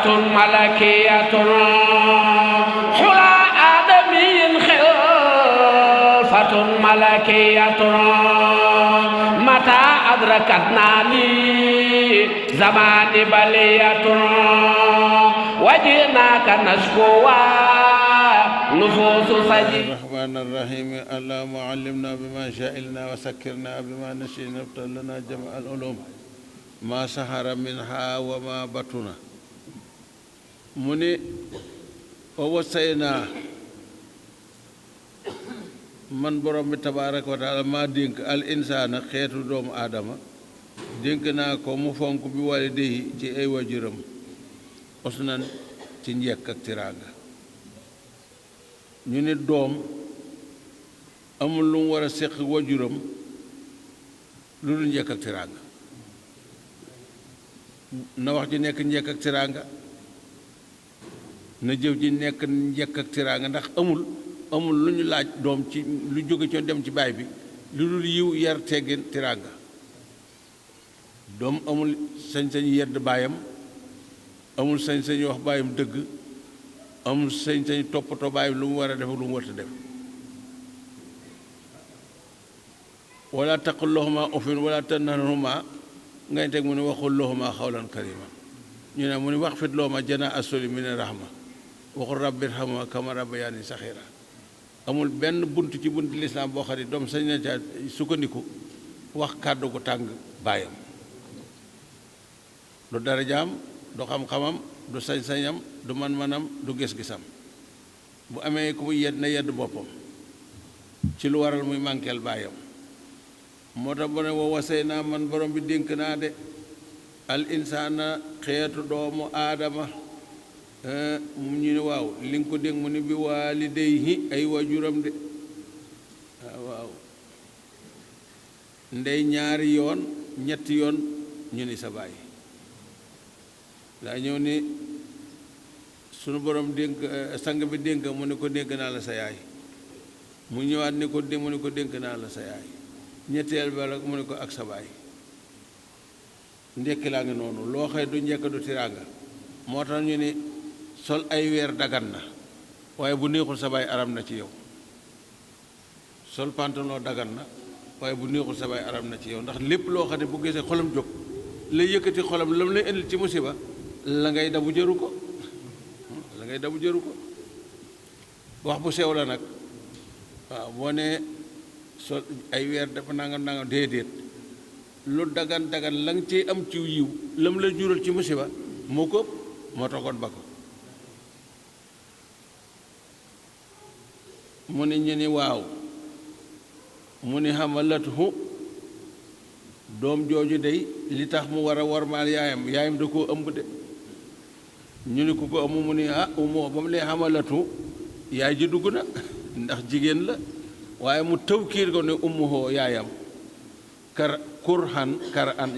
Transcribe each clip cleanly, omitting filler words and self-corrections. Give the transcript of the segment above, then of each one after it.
ملكية حلى آدمي خلفة ملكية متى أدركتنا لي زمان بلية وجئناك نشكو نفوس سجي الرحمن الرحيم اللهم علمنا بما شئلنا وسكرنا بما نسينا وافتح لنا جميع العلوم ما سهر منها وما بطن مني ووصينا man borom bi tabaaraka wa taala maa dénk al insaana xeetu doomu aadama dénk naa ko mu fonk bi waalidayhi ci ay wajuram usnan ci njekk ak tiraanga ñu ne doom amul lu mu war a séq wajuram lu dul njekk ak tiraanga na wax ji nekk njekk ak tiraanga na jëf ji nekk njekk ak tiraanga ndax amul lu ñu laaj doom ci lu jóge ci dem ci baay bi lu dul yiw yar teggin tiraanga doom amul sañ-sañ yedd baayam amul sañ-sañ wax baayam dëgg amul sañ-sañ toppatoo baayam lu mu war a def lu mu warta def wala taqul lahuma uffin wala tanharhuma ngay teg mu ne waxul lahuma xawlan karima ñu ne mu ne wax fit lahuma janaaha as-sulli mina rahma waxul rabbi irhamhuma kama rabbayaani saxiira amul benn bunt ci bunt lislaam boo xam ne doom sañ na ca sukkandiku wax kàddu gu tàng baayam du darajaam du xam-xamam du sañ-sañam du man-manam du gis-gisam bu amee ku muy yedd na yedd boppam ci lu waral muy mànkeel baayam moo tax bu ne wa wasay naa man borom bi dénk naa de al insaana xeetu doomu aadama mu ñu ne waaw li nga ko dénk mu ne bi waalidayhi ay wajuram de waaw ndey ñaari yoon ñetti yoon ñu ni sa baay daa ñëw ni sunu borom dénk sang bi dénk mu ne ko dénk naa la sa yaay mu ñëwaat ni ko mu ne ko dénk naa la sa yaay ñetteel ba la mu ne ko ak sa baay ndekki laa ngi noonu loo xëy du njëkk du tiraanga moo tax ñu ni sol ay weer dagan na waaye bu neexul sa baay aram na ci yow sol pantalon dagan na waaye bu neexul sa baay aram na ci yow ndax lépp loo xam ne bu gisee xolam jóg lay yëkkati xolam lam lay indil ci musiba la ngay dabu jëru ko wax bu sew la nag waaw boo ne sol ay weer dafa nangam déedéet lu dagan la nga cee am ci yiw lam la jural ci musiba moo ko moo taxoon ba ko mu ne ñu ni waaw mu ni xamalathu doom jooju dey li tax mu war a warmaal yaayam da koo ëmb de ñu ni ku ko ëmb mu ni umoo ba mu lee xamalatu yaay ji dugg na ndax jigéen la waaye mu tawkiir ko ne ummuhoo yaayam kurhan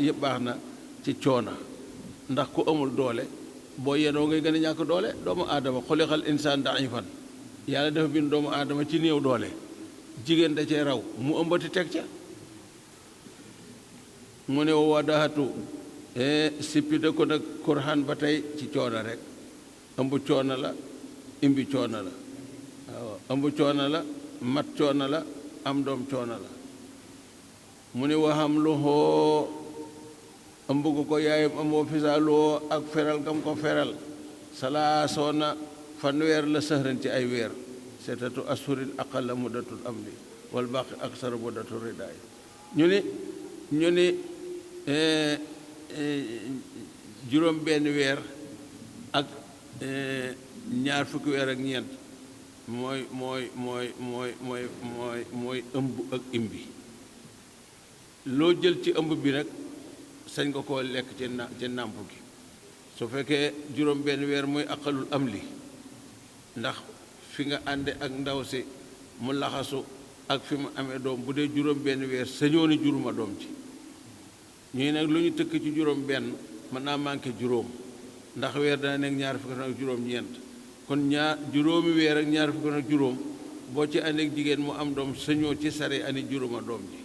yëpp baax na ci coona ndax ku amul doole boo yenoo ngay gën a ñàkk doole doomu aadama xuliqal insaan daifan yàlla dafa bind doomu aadama ci néew doole jigéen da cee raw mu ëmbati teg ca mu ne wadahatu sippite ko nag kurhan ba tey ci coono rek ëmb coono la imbi coono la waaw ëmb coono la mat coono la am doom coono la mu ne waxam lu xoo ëmb ko yaayam ëmboo fisaaloo ak feral gam ko feral salaasoona fanweer la sëhran ci ay weer seetatu asurin aqalla muddatul amri wal baqi aksara muddatul ridaay ñu ni juróom benn weer ak ñaar fukki weer ak ñeent mooy ëmb ak imbi loo jël ci ëmb bi nag sañ nga koo lekk ci nàmp gi su fekkee juróom benn weer mooy aqalul am li ndax fi nga ànde ak ndaw si mu laxasu ak fi mu amee doom bu dee juróom benn weer sañoo ni juruma doom ci ñuy nag lu ñu tëkk ci juróom benn mën naa manqué juróom ndax weer dana nekk ñaar fukki fan ak juróom ñeent kon juróomi weer ak ñaar fukki fan ak juróom boo ci ànd ak jigéen mu am doom sañoo ci sare ani juruma doom ji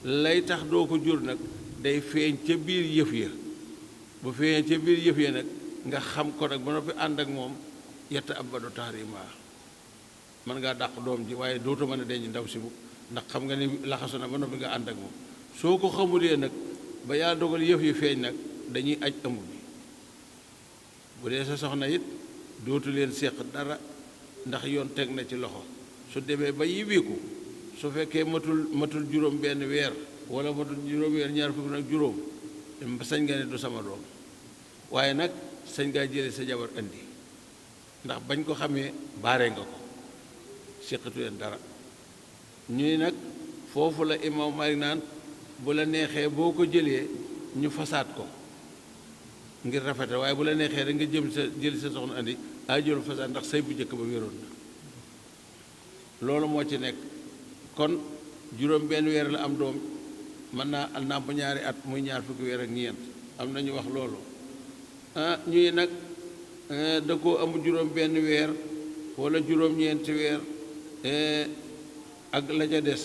lay tax doo ko jur nag day feeñ ca biir yëf ya bu feeñee ca biir yëf ya nag nga xam ko nag ba noppi ànd ak moom yetta abadu tahrima mën ngaa dàq doom ji waaye dootu mën a denc ndaw si bu ndax xam nga ni laxasu na ba noppi nga ànd ak moom soo ko xamulee nag ba yàlla dogal yëf yi feeñ nag dañuy aj ëmb bi bu dee sa soxna it dootu leen séq dara ndax yoon teg na ci loxo su demee ba yibiku su fekkee matul juróom benn weer wala matul juróom weer ñaar fukk nag juróom sañ nga ne du sama doom waaye nag sañ ngaa jële sa jabar indi ndax bañ ko xamee baare nga ko séqatu leen dara ñuy nag foofu la imam Malik naan bu la neexee boo ko jëlee ñu fasaat ko ngir rafete waaye bu la neexee rek nga jëli sa soxna andi ajolu fasaat ndax say bu njëkk ba wéroon na loolu moo ci nekk kon juróom benn weer la am doom mën naa nàmp ñaari at muy ñaar fukki weer ak ñeent am na ñu wax loolu ñuy nag da koo am juróom benn weer wala juróom ñeenti weer ak la ca des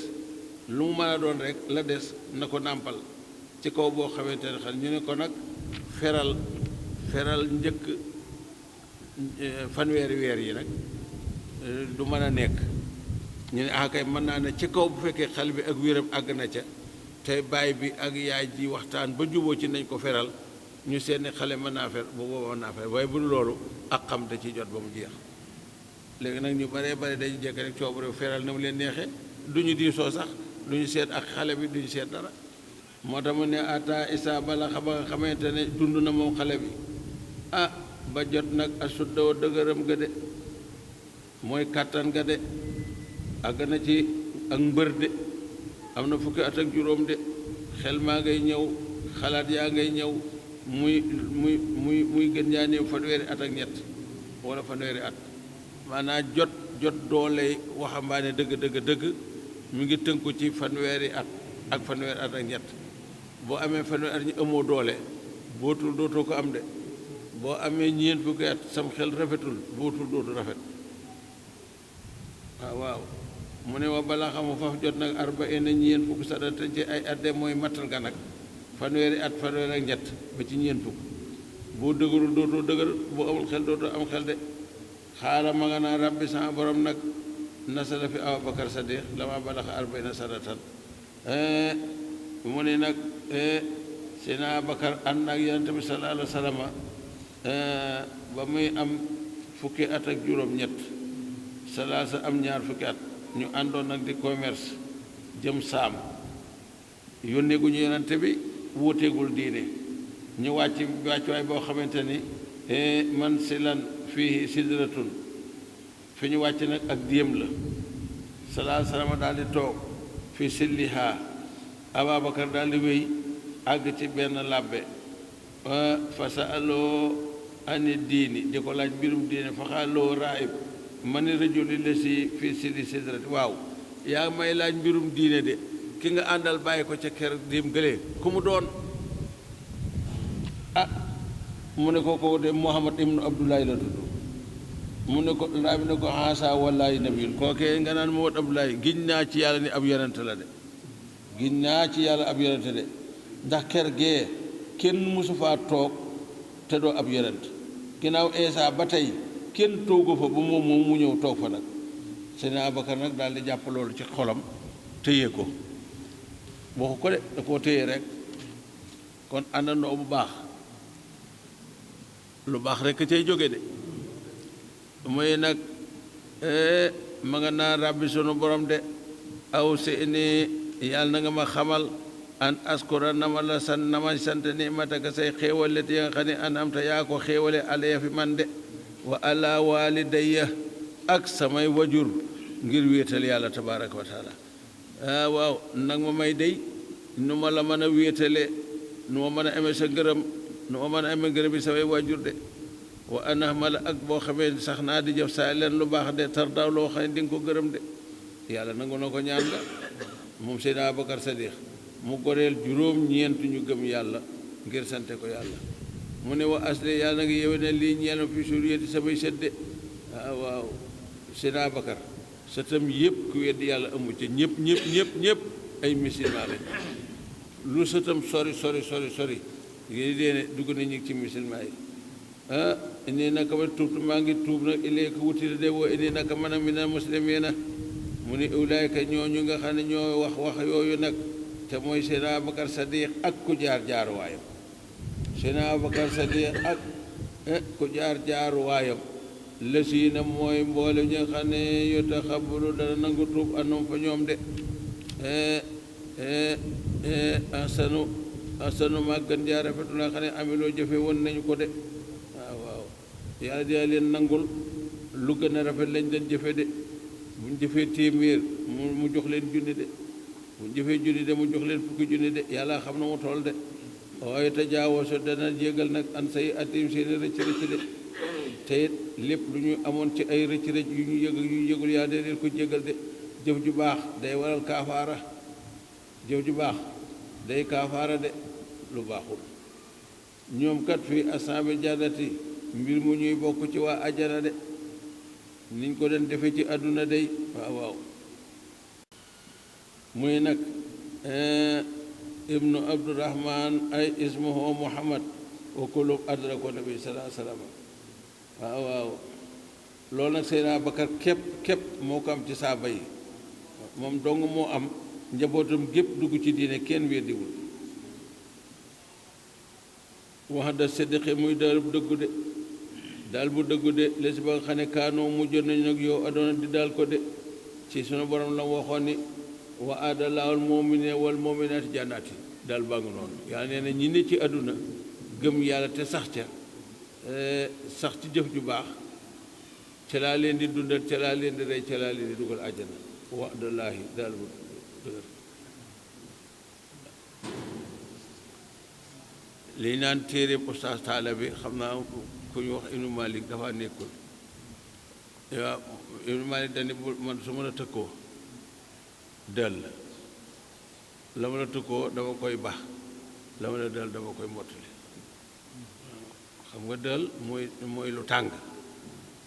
lu mu mën a doon rek la des na ko nàmpal ci kaw boo xamante ne xel ñu ne ko nag feral njëkk fanweeri weer yi nag du mën a nekk ñu ne kay mën naa ne ci kaw bu fekkee xel bi ak wéram àgg na ca te baay bi ak yaay ji waxtaan ba juboo ci nañ ko feral ñu seet ne xale mën naa fer bu boobaa mën naa fer waaye bu dul loolu ak xam da ciy jot ba mu jeex léegi nag ñu baree bare dañu jekk rek coobare feral na mu leen neexee du ñu diisoo sax du ñu seet ak xale bi du ñu seet dara moo tax mu ne ata isa bala ba nga xamante ne dund na moom xale bi ba jot nag asuddawa dëgëram ga de mooy kàttan ga de àgg na ci ak mbër de am na fukki at ak juróom de xel maa ngay ñëw xalaat yaa ngay ñëw muy gën jaa néew fanweeri at ak ñett wala fanweeri at maanaam jot doole waxambaane dëgg mu ngi tënku ci fanweeri at ak fanweeri at ak ñett boo amee fanweeri at ñu amoo doole bootul dootoo ko am de boo amee ñeent fukki at sam xel rafetul bootul dootu rafet waaw mu ne wa balaa xamu faf jot nag arbaina ñeent fukk sadata ci ay at de mooy mattal ga nag fanweeri at fanweeri ak ñett ba ci ñeent fukk boo dëgërul dootoo dëgër boo amul xel dootoo am xel de xaala ma nga naa rabbi sama borom nag nasala fi Abubakar Sadiq lama balaxa arbaina sadatan mu ne nag Seydina Abubakar ànd ak Yonent bi sallallahu alayhi wa sallam ba muy am fukki at ak juróom ñett salaasa am ñaar fukki at ñu àndoon nag di commerce jëm saam yónnee gu ñu Yonent bi wuuteegul diine ñu wàccuwaay boo xamante ni man si lan fii sidratun fi ñu wàcc nag ak diem la salaa salama daal di toog fi silliha Ababacar daal di wéy àgg ci benn làbbe fa saaloo ani diini di ko laaj mbirum diine fa xaaloo raib ma ni rajuli la si fii silli sidrati waaw yaa may laaj mbirum diine de ki nga àndal bàyyi ko ca ker dim gëlee ku mu doon mu ne ko de Muhammad ibnu Abdullahi la tudd mu ne ko ndaa bi ne ko xaasa wallaahi nabiyun kookee nga naan Muhammad Abdullahi giñ naa ci yàlla ni ab yonente la de giñ naa ci yàlla ab yonente de ndax ker gee kenn musu faa toog te doo ab yonent ginnaaw Eesa ba tey kenn toogu fa ba moom mu ñëw toog fa nag Seydina Abubakar nag daal di jàpp loolu ci xolam téye ko waxu ko de da koo téye rek kon àndandoo bu baax lu baax rek cay jóge de mooy nag ma nga naan rabbi sunu borom de aw si ni yàlla na nga ma xamal an askura na ma la sant na ma sant ni mataka say xéewale te nga xam ne an am te yaa ko xéewale alaya fi man de wa ala walidayya ak samay wajur ngir wéetal yàlla tabaraka wa taala waaw nag ma may dey nu ma la mën a wéetale nu ma mën a amee sa ngërëm nu ma mën a amee ngërëm bi samay wajur de wa ana ma la ak boo xamee sax naa di jëf saa leen lu baax de tar daaw loo xam ne di nga ko gërëm de yàlla nangu na ko ñaan la moom Seydina Abubakar Sadiq mu goreel juróom-ñeent ñu gëm yàlla ngir sante ko yàlla mu ne wa asle yàlla nga yewe ne lii ñeel ma fi suriyati samay sëdde waaw Seydina Abubakar sëtam yëpp ku weddi yàlla amu ca ñëpp ay musulman lañ lu sëtam sori ngi dee ne dugg nañu ci musulman yi inni naka ma tuubtu maa ngi tuub nag ilayka wuti de woo inni naka man a minal muslimiina mu ni ulaayka ñooñu nga xam ne ñoo wax yooyu nag te mooy Seydina Abubakar Sadiq ak ku jaar waayam Seydina Abubakar Sadiq ak ku jaar waayam lësiina mooy mboole ñi nga xam ne yutaxabbalu dana nangu tuub anum fa ñoom de asanu maa gën jaa rafetu la xam ne amiloo jëfe woon nañu ko de waaw yàlla dina leen nangul lu gën a rafet lañ leen jëfe de buñ jëfee téeméer mu jox leen junni de buñ jëfee junni de mu jox leen fukki junni de yàlla xam na mu toll de waaye tajaawaso dana jégal nag an say atim seeni rëcc de te it lépp lu ñu amoon ci ay rëcc yu ñu yëg yu yëgul yaa dee leen ko jégal de jëf ju baax day waral kaafaara jëf ju baax day kaafaara de lu baaxul ñoom kat fii asaabi jannati mbir mu ñuy bokk ci waa ajana de niñ ko den defe ci àdduna day waaw muy nag ibnu abdurahman ay ismuhu muhammad wa kulub adrako nabi salaa sallam waaw loolu nag Seydina Bakar képp moo ko am ci saaba yi moom dong moo am njabootam gépp dugg ci diine kenn weddiwul wax da séddiqe muy daal bu dëggu de les ba nga xam ne kaanoo mujjoon nañu nag yow adoona di daal ko de ci sunu borom la waxoon ni wa aadallaahu al-mu'miniina wal mu'minaati jannaati daal baa ngi noonu yàlla nee na ñi ne ci àdduna gëm yàlla te sax ci jëf ju baax ca laa leen di dundal ca laa leen di rey ca laa leen di dugal àjjana wa aadallaahi daal bu dëgër li naan téere Oustaz Taala bi xam naa ku ñu wax Ibnu Malik dafa nekkul waaw Ibnu Malik dani man su ma la tëkkoo dël la ma la tëkkoo dama koy bax la ma la dël dama koy mottali xam nga dël mooy lu tàng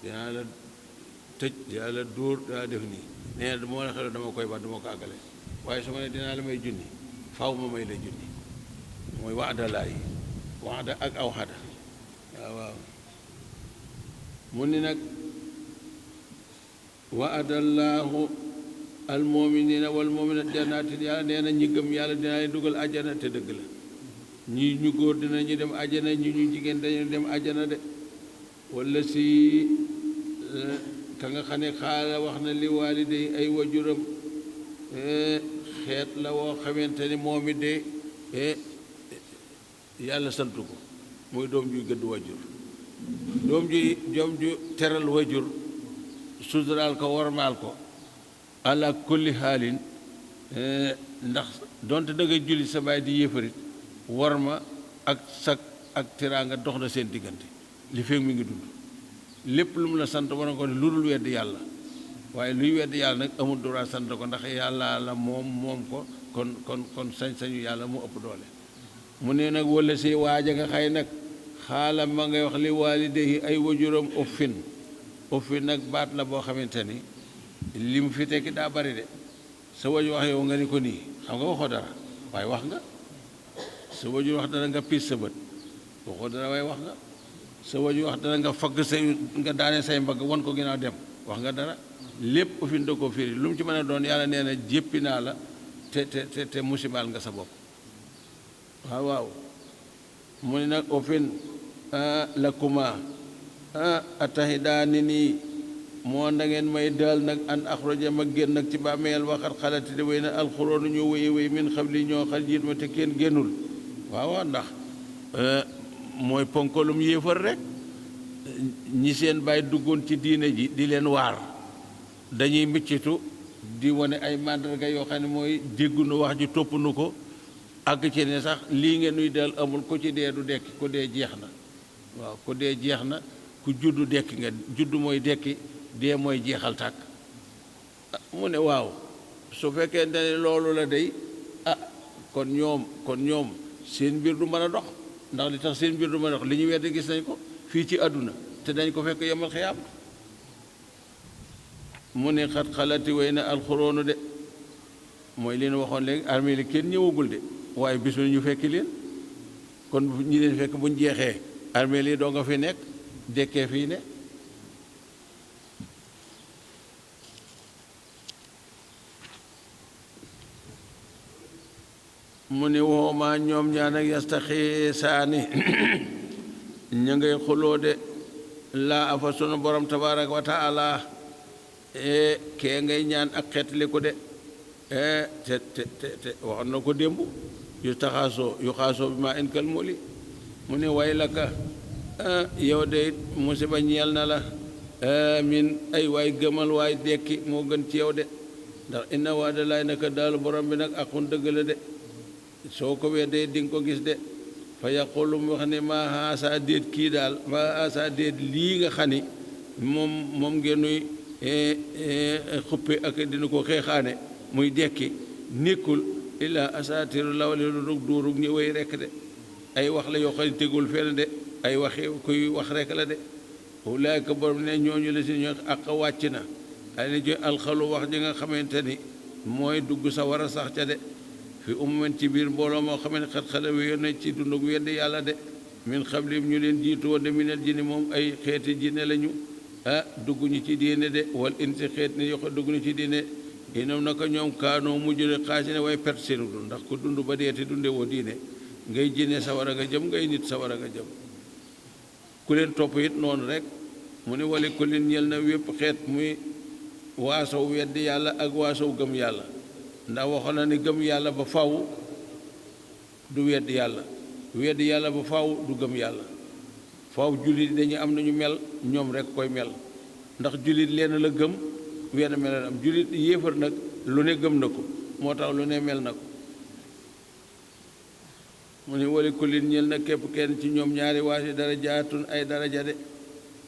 dinaa la tëj dinaa la dóor dinaa def nii nee na moo la xeloo dama koy bax duma ko àggale waaye su ma ne dinaa la may junni faw ma may la junni mooy waadalaa yi waada ak aw xada waaw mu ni nag waadallaahu almuminina walmuminat jannatin yàlla nee na ñi gëm yàlla dinaa leen dugal àjjana te dëgg la ñi ñu góor dinañu dem àjjana ñi ñu jigéen dañu dem àjjana de wala si ka nga xam ne xaala wax na li waaliday ay wajuram xeet la woo xamante ni moom it de yàlla santu ko muy doom juy gëdd wajur doom ju teral wajur suturaal ko wormaal ko ala kulli xaalin ndax donte da nga julli sa baay di yéefarit worma ak sag ak teraanga dox na seen diggante li feeg mi ngi dund lépp lu mu la sant war na ko ne lu dul weddi yàlla waaye luy weddi yàlla nag amul droit sant ko ndax yàlla la moom ko kon sañ-sañu yàlla mu ëpp doole mu ne nag wala si waaja nga xay nag xaala ma ngay wax li waalideyi ay wajuram uffin nag baat la boo xamante ni li mu fi tekki daa bari de sa wajur wax yow nga ni ko nii xam nga waxoo dara waaye wax nga sa wajur wax dara nga piis sa bët waxoo dara waaye wax nga sa wajur wax dara nga fagg say nga daane say mbagg wan ko ginnaaw dem wax nga dara lépp uffin da ko firi lu mu ci mën a doon yàlla nee na jéppi naa la te musibaal nga sa bopp waaw mu ne nag uffin lakuma atahidaani nii moo da ngeen may daal nag an axroja ma génn nag ci bàmmeel waxat xalati di wéy na alxuroonu ñu wéy min xam li ñoo xal jiit ma te kenn génnul waaw ndax mooy ponkolum yéefar rek ñi seen bàyyi duggoon ci diine ji di leen waar dañuy mbiccitu di wane ay màndarga yoo xam ne mooy déggunu wax ji toppunu ko àgg ci ne sax lii ngeen nuy del amul ku ci dee du dekki ku dee jeex na waaw ku dee jeex na ku juddu dekki nga juddu mooy dekki dee mooy jeexal tàkk mu ne waaw su fekkee ne loolu la day kon ñoom seen mbir du mën a dox ndax li tax seen mbir du mën a dox li ñu weddi gis nañ ko fii ci àdduna te dañ ko fekk yemal xiyaam mu ne xat xalati way na alxuroonu de mooy leen waxoon léegi armée li kenn ñëwagul de waaye bis ñu fekki leen kon ñi leen fekk buñ jeexee armée lii doo nga fi nekk dekkee fii ne mu ni wooma ñoom ñaan ak yastaxiisaani ñu ngay xuloo de laa afa sunu borom tabaaraka wa taala kee ngay ñaan ak xeetliku de te waxoon na ko démb yu xaasoo bi maa in kal muli mu ne way la ka yow de musiba ñeel na la amin ay waay gëmal waay dekki moo gën ci yow de ndax inna waada laay naka daalu borom bi nag aqun dëgg la de soo ko weddee di nga ko gis de fa yaqulu mu wax ne maa haasa déet kii daal maa haasa déet lii nga xam ni moom ngeenuy xuppe ak dina ko xeexaane muy dekki nekkul illaa asaatiru lawli lu dug duurug ñi wéy rekk de ay wax la yoo xam ne tegul fenn de ay waxi kuy wax rekk la de ulaayka borom ne ñooñu la si ñoo ak wàcc na ay ne joy alxalu wax ji nga xamante ni mooy dugg sa war a sax ca de fi umuman ci biir mbooloo moo xam ne xat xale wéyoon na ci dundug weddi yàlla de min xablim ñu leen jiitu woon de minal jinni moom ay xeeti jinne lañu dugg ñu ci diine de wal insi xeet ni yoxo dugg ñu ci diine inoom naka ñoom kaanoo mujj de xaasi ne way perte seenu dund ndax ku dund ba dee te dunde woo diine ngay jinne sawar a nga jëm ngay nit sawar a nga jëm ku leen topp it noonu rek mu ne wali ku leen ñel na wépp xeet muy waasow weddi yàlla ak waasow gëm yàlla ndax waxoon na ni gëm yàlla ba faw du weddi yàlla ba faw du gëm yàlla faw jullit dañu am nañu mel ñoom rek koy mel ndax jullit leen la gëm wenn mel am jullit yéefar nag lu ne gëm na ko moo tax lu ne mel na ko mu ne wali kullin ñel na képp kenn ci ñoom ñaari waasi darajaatun ay daraja de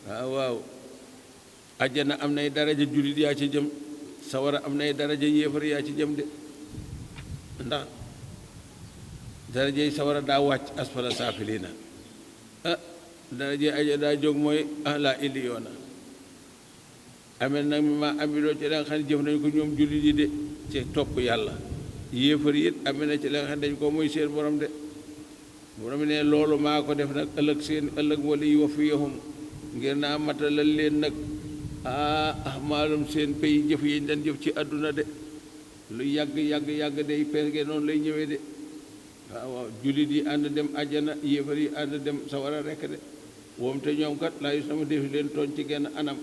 waaw ajjana am nay daraja jullit yaa ci jëm sawara am nay daraja yéefar yaa ci jëm de ndax daraja yi sawara daa wàcc asfala saafiliina daraja aja daa jóg mooy ahla illiyoona amee nag mi ma amiloo ci la nga xam ne jëf nañu ko ñoom jullit yi de ci topp yàlla yéefar yi it amee na ci la nga xam ne dañu ko mooy seen borom de borom ne loolu maa ko def nag ëllëg wala yi wa fiyahum ngir naa matalal leen nag maalum seen pay jëf yi dañ jëf ci àdduna de lu yàgg day perge noonu lay ñëwee de waaw jullit yi ànd dem àjjana yéefar yi ànd dem sawara rekk de woom te ñoom kat laa yu sama def leen tooñ ci genn anam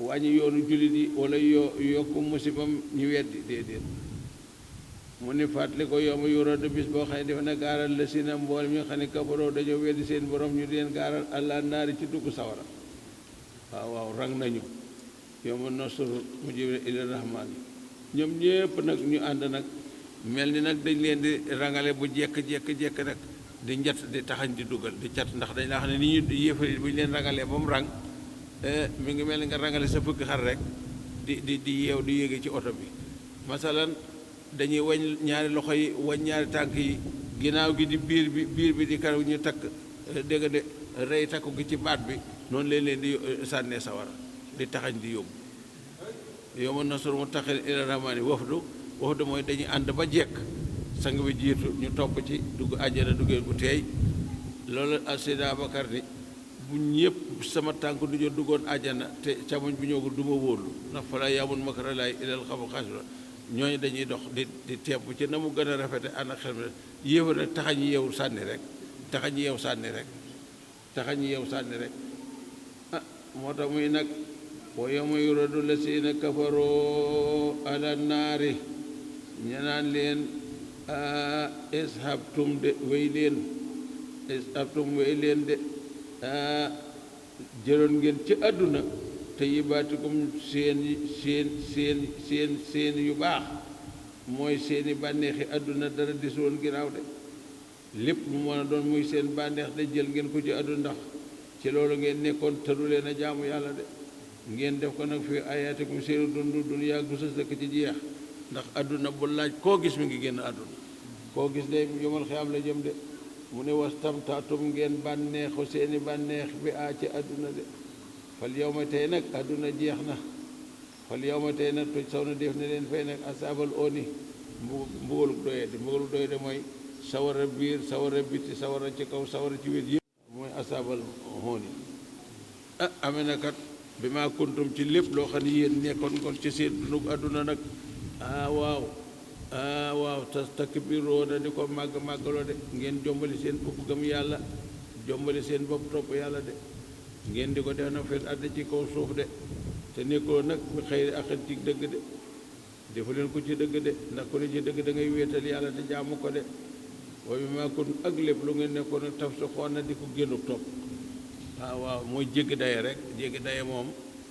wàññi yoonu jullit yi wala yokku musibam ñu weddi déedéet mu ni fàttali ko yooma yuroda bis boo xam ne dafa na gaaral la si na mbool mi nga xam ne kafaroo dañoo weddi seen borom ñu di leen gaaral àlla naari ci dugg sawara waaw rang nañu yooma nosru mujibina ila rahmaani ñoom ñépp nag ñu ànd nag mel ni nag dañ leen di rangale bu jekk nag di njat di taxañ di dugal di cat ndax dañ laa xam ne ni ñu yéefari bu ñu leen rangalee ba mu rang mi ngi mel ni nga rangale sa fukki xar rek di yeew di yéege ci oto bi masalan dañuy wañ ñaari loxo yi wañ ñaari tànk yi ginnaaw gi di biir bi di karaw ñu takk dégg nga de rey takku gi ci baat bi noonu leen di sànnee sawara di taxañ di yóbbu yow ma nasru mu taxil ila rahmaani wafdu mooy dañuy ànd ba jekk sang bi jiitu ñu topp ci dugg àjjana duggee gu teey loolu Seydina Abakar ni bu ñëpp sama tànk du jot duggoon àjjana te camoñ bi ñëw ko du ma wóorlu ndax fa la yamun makara laay ilal xamu xasira ñooñu dañuy dox di tepp ci na mu gën a rafete ànd ak xel mi yéefa nag taxañ yeewu sànni rek moo tax muy nag wa yawma yuradu lasina kafaroo ala naari ñanaan leen ishabtum wéy leen de jëloon ngeen ci àdduna te yibaatikum seen yu baax mooy seeni bànneexi àdduna dara disoon ginnaaw de lépp mu mën a doon muy seen bànneex de jël ngeen ko ci àdduna ndax ci loolu ngeen nekkoon tëru leen a jaamu yàlla de ngeen def ko nag fi ayaatikum seeni dund yàgg du sës dëkk ci jeex ndax àdduna bu laaj koo gis mi ngi génn àdduna koo gis de yomal xiyaam la jëm de mu ne wastamtaatum ngeen bànneexu seeni bànneex bi ci àdduna de fal yow ma tey nag àdduna jeex na fal yow ma tey nag toj saw na def ne leen fay nag asaabal ooni mbugalu doye de mooy sawara biir sawara biti sawara ci kaw sawara ci wet yëpp mooy asaabal ooni ah amee na kat bi maa kuntum ci lépp loo xam ne yéen nekkoon kon ci seen dunug àdduna nag waaw waaw tastakbiruuna di ko màggaloo de ngeen jombali seen bopp gëm yàlla jombali seen bopp topp yàlla de ngeen di ko def na fil ardi ci kaw suuf de te nekkoo nag bi xëyri ak ci dëgg de defu leen ko ci dëgg de ndax ku ne ci dëgg da ngay wéetal yàlla te jaamu ko de wa bi maa kuntum ak lépp lu ngeen nekkoon nag taf sa xoon na di ko génnuk topp waaw mooy jéggi daye rek jéggi daye moom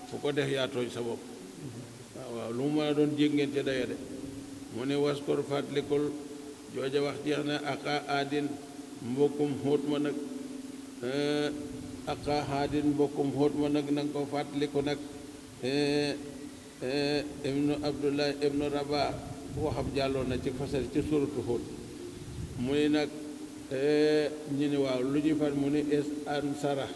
fu ko def yaa tooñ sa bopp waaw lu mu mën a doon jég ngeen ca daye de mu ne waskor fàttalikul jooja wax jeex na aka aadin mbokkum xóot ma nag aka aadin mbokkum xóot ma nag na nga ko fàttaliku nag ibnu abdullah ibnu rabah waxam jàlloon na ci fasal ci suratu xóot mu ne nag ñu ne waaw lu ñuy fat mu ne es an sara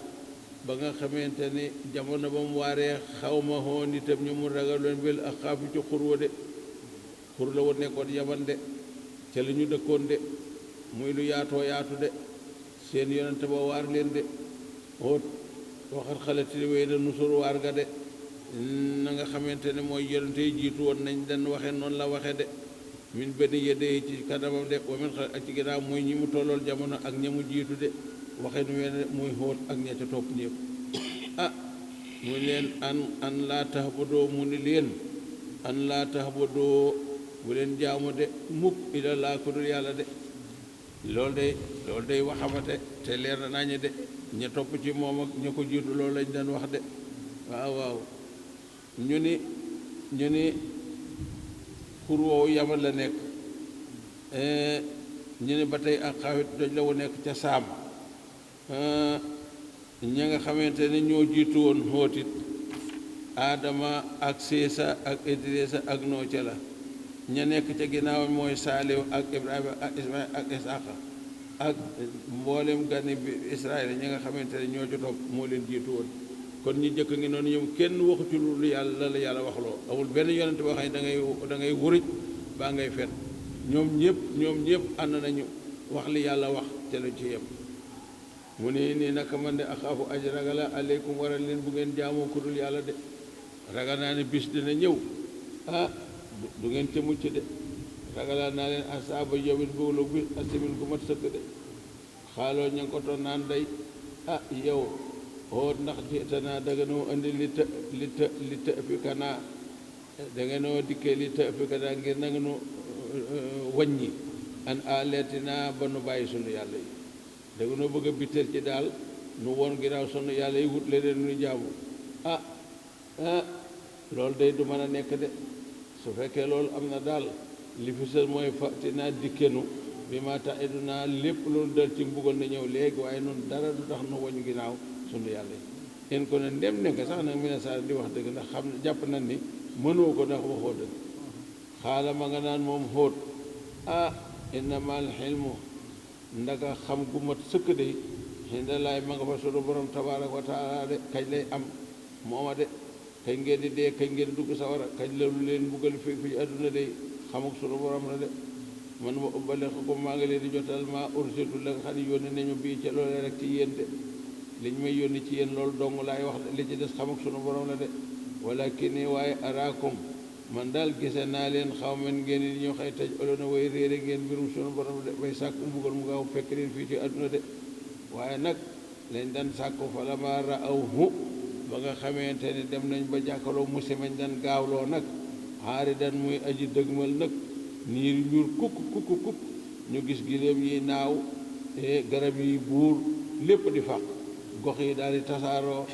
ba nga xamante ni jamono ba mu waaree xaw ma xoon itam ñu mu ragaloon bil ak xaafu ci xurwa de xur la woon nekkoon yaman de ca la ñu dëkkoon de muy lu yaatoo yaatu de seen yonente ba waar leen de xoot waxat xalati wéy na nusur waar ga de na nga xamante ne mooy yonente yi jiitu woon nañ den waxe noonu la waxe de min benn yedde ci kanamam de wa min xal ak ci ginnaaw muy ñi mu tollool jamono ak ña mu jiitu de waxe nu wene muy xóot ak ña ca topp ñëpp mu leen an laa tax ba doo mu ni leen an laa tax ba doo bu leen jaamu de mukk ila laa ko dul yàlla de loolu day waxamate te leer na nañu de ña topp ci moom ak ña ko jiitu loolu lañ daan wax de waaw ñu ni xur woowu yaman la nekk ñu ne ba tey ak xawit doj la wu nekk ca saam ña nga xamante ne ñoo jiitu woon xóotit aadama ak siisa ak idrisa ak nooca la ña nekk ca ginnaaw mooy saaliw ak ibrahima ak ismail ak isaaqa ak mboolem gani bi israel ñi nga xamante ne ñoo ci topp moo leen jiitu woon kon ñu jëkk ngi noonu ñoom kenn waxu ci lu yàlla la yàlla waxloo amul benn yonent boo xam ne da ngay wuruj baa ngay fen ñoom ñëpp ànd nañu wax li yàlla wax te lu ci yem mu ne nii naka man de axaafu aj ragala aleykum waral leen bu ngeen jaamoo ku dul yàlla de ragal naa ne bis dina ñëw du ngeen ca mucc de ragalaa naa leen asaaba yowin bóoloo bi asimin gu mat sëkk de xaaloo ña ngi ko toon naan day yow xoot ndax jiitanaa danga noo indi li të fi kanaa danga noo dikkee li të fi kanaa ngir nanga nu waññi an aleetinaa ba nu bàyyi sunu yàlla yi danga noo bëgg a bitter ci daal nu woon ginnaaw sunu yàlla yi wut leneen nu jaamu loolu day du mën a nekk de su fekkee loolu am na daal li fi sës mooy fatinaa dikkenu bi ma taidunaa lépp loolu dal ci mbugal na ñëw léegi waaye noonu dara du tax nu wañu ginnaaw sunu yàlla yi en ko ne ndem nekk sax nag mina saar di wax dëgg ndax xam ne jàpp nañ ni mënoo ko ndax waxoo dëgg xaala ma nga naan moom xóot innamal xilmu ndaka xam gu mat sëkk de xindalaay ma nga fa sunu borom tabaaraka wa taala de kañ lay am mooma de kañ ngeen di dee kañ ngeen di dugg sawara kañ la lu leen buggal fi àdduna de xamuk sunu borom la de man ma ubbale ko maa ngi leen di jotal maa ursiltu la nga xam ne yónni nañu bii ca loolee rek ci yéen de liñ may yónni ci yéen loolu dong laay wax de li ci des xamuk sunu borom la de walakin waaye araakum man daal gise naa leen xaw man ngeen di ñoo xëy taj oloona way réere ngeen mbirum sunu borom de bay sàkku mbugal mu gaaw fekk leen fii ci àdduna de waaye nag lañ daan sàkku fa la ma ra'awhu ba nga xamante ne dem nañ ba jàkkaloo musimañ daan gaawloo nag xaari dan muy aji dëgmal nag niir ñuul kukk ñu gis giléem yi naaw garab yi buur lépp di fàq gox yi daal di tasaaroo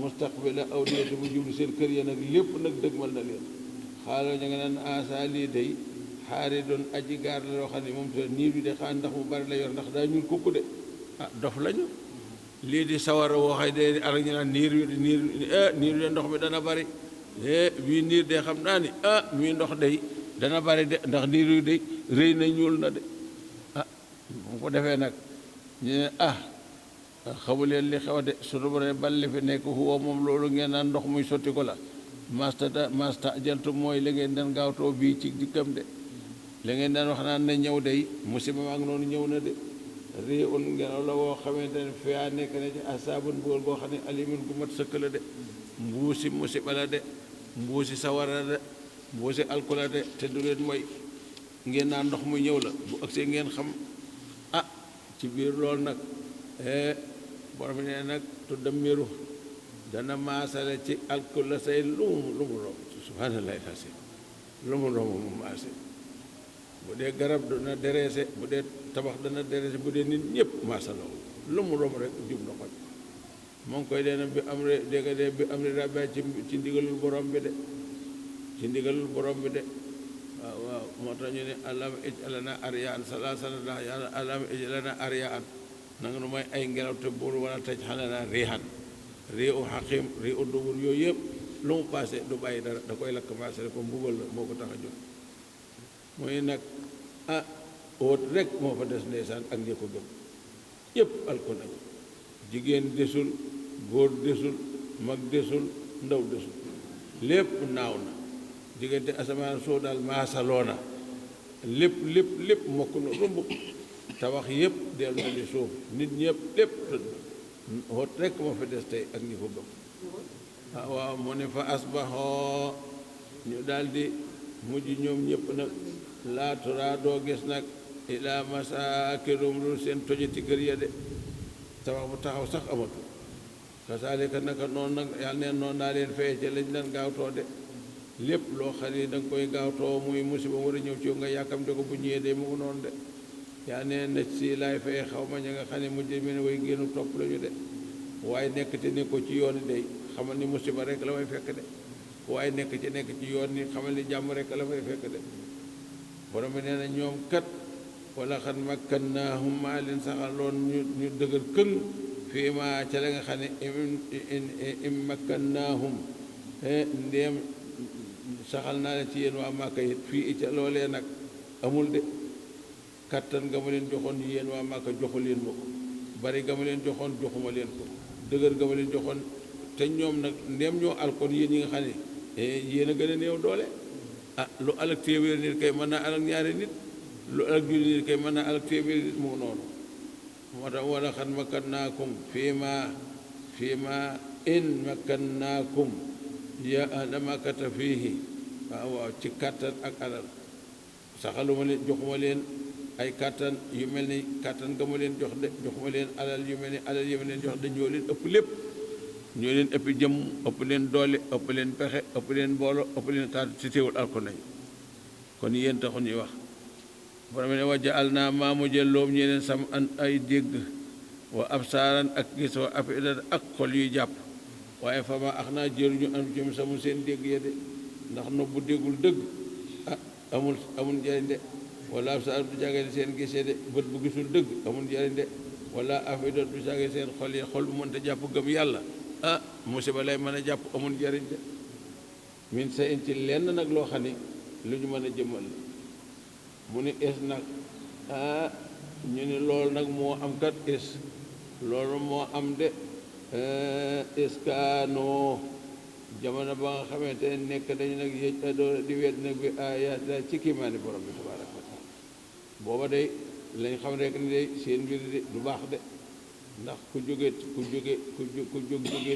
mustaqbila awdiyati bu jublu seen kër ya nag lépp nag dëgmal na leen xaaloo ña nga naan asa lii day xaari doon aji gaar la loo xam ne moom te niir bi de xaan ndax mu bari la yor ndax daa ñuul kukk de dof lañu lii di sawara woo xay de ara ñu naan niir de ndox mi dana bari bii niir de xam naa ni mii ndox day dana bari de ndax niir yu de rëy na ñuul na de bu ko defee nag ñu ne xamu leen li xew de sunu borom bal li fi nekk huwa moom loolu ngeen naan ndox muy sotti ko la masta jantu mooy la ngeen daan gaawtoo bii ci dikkam de la ngeen daan wax naan na ñëw day musiba maag noonu ñëw na de rii un ngelaw la woo xamante ne fiyaa nekk na ci asaabun mbugal boo xam ne alimun gu mat sëkk la de mbuusi musiba la de mbuusi sawara la de mbuusi alkula de te du leen mooy ngeen naan ndox mu ñëw la bu agsee ngeen xam ah ci biir loolu nag borom ne nag tuddammiru dana maasale ci alkula say lu mu romb subhaanallahi xasi lu mu romb mu maase bu dee garab dana dereese bu dee tabax dana dereese bu dee nit ñëpp maasaloo lu mu romb rek jub na ko moo ngi koy deena bi am re dégg nga de bi am re rabia ci ndigalul borom bi de ci ndigalul borom bi de waaw waaw moo tax ñu ne allahumma ij'alna aryaan salaasala yàlla allahumma ij'alna aryaan nanga nu may ay ngelaw te buur wala taj'alna riihan rii u xaqim rii u dubur yooyu yëpp lu mu paase du bàyyi dara da koy lakk maase ko mbugal la moo ko tax a jóg mooy nag óot rek moo fa des ndeysaan ak ñi ko gëm yëpp alko nañu jigéen desul góor desul mag desul ndaw desul lépp naaw na diggante asamaan soo daal maasaloo na lépp mokk na rumb tabax yëpp dellu na di suuf nit ñëpp lépp tëdd óot rek moo fa des tey ak ñi ko gëm waaw mu ne fa asbaxoo ñu daldi mujj ñoom ñëpp nag laaturaa doo gis nag ilaa masaakinum lu seen tojati kër ya de tabax bu taxaw sax amatu kasaalika naka noonu nag yàlla neen noonu daa leen feye ca lañ leen gaawtoo de lépp loo xam ne da nga koy gaawtoo muy musiba war a ñëw ci yow nga yàkkamte ko bu ñëwee de mu ngi noonu de yaa neen na si laay feye xaw ma ña nga xam ne mujj mi ne way génnu topp lañu de waaye nekk te ne ko ci yoon day xamal ni musiba rek la may fekk de waaye nekk ci yoon ni xamal ni jàmm rek la may fekk de borom bi nee na ñoom kat wala xan makkannaahum maa leen saxaloon ñu dëgër këng fii ma ca la nga xam ne im makkannaahum ndéem saxal naa leen ci yéen waa Màkka it fii ca loolee nag amul de kattan nga ma leen joxoon yéen waa Màkka joxu leen ma ko bari nga ma leen joxoon joxuma leen ko dëgër nga ma leen joxoon te ñoom nag ndéem ñoo alkoon yéen yi nga xam ne yéen a gën a néew doole lu alak téeméer nit kay mën naa alak ñaari nit lu alak junni nit kay mën naa alak téeméer nit mu noonu moo tax wala xan makkannaakum fii ma in makkannaakum ya ahla makkata fiihi waaw ci kàttan ak alal saxaluma leen joxuma leen ay kàttan yu mel ni kàttan nga ma leen jox de joxuma leen alal yu mel ni alal yu ma leen jox de ñoo leen ëpp lépp ñoo leen ëpp jëmm ëpp leen doole ëpp leen pexe ëpp leen mbooloo ëpp leen taatu ci teewul alko nañu kon yéen taxu ñuy wax borom ne wa jaal naa maa mu jël loom ñeneen sam an ay dégg wa absaaran ak gis wa afidan ak xol yuy jàpp waaye fa ma ax naa jëruñu am jëm samu seen dégg ya de ndax nobbu déggul dëgg amul njariñ de wala absaar du jàngale seen gisee de bët bu gisul dëgg amul njariñ de wala afidan du jàngale seen xol yi xol bu mënta jàpp gëm yàlla musiba lay mën a jàpp amul njariñ de min sa in ci lenn nag loo xam ne lu ñu mën a jëmmal la mu ni es nag ñu ni loolu nag moo am kat es loolu moo am de eskaanoo jamono ba nga xamante ne nekk dañu nag yëj adoo di wedd nag bi ayaat ci kiimaani borom bi tabaaraka wa taala booba day lañ xam rek ni day seen mbir de du baax de ndax ku jóg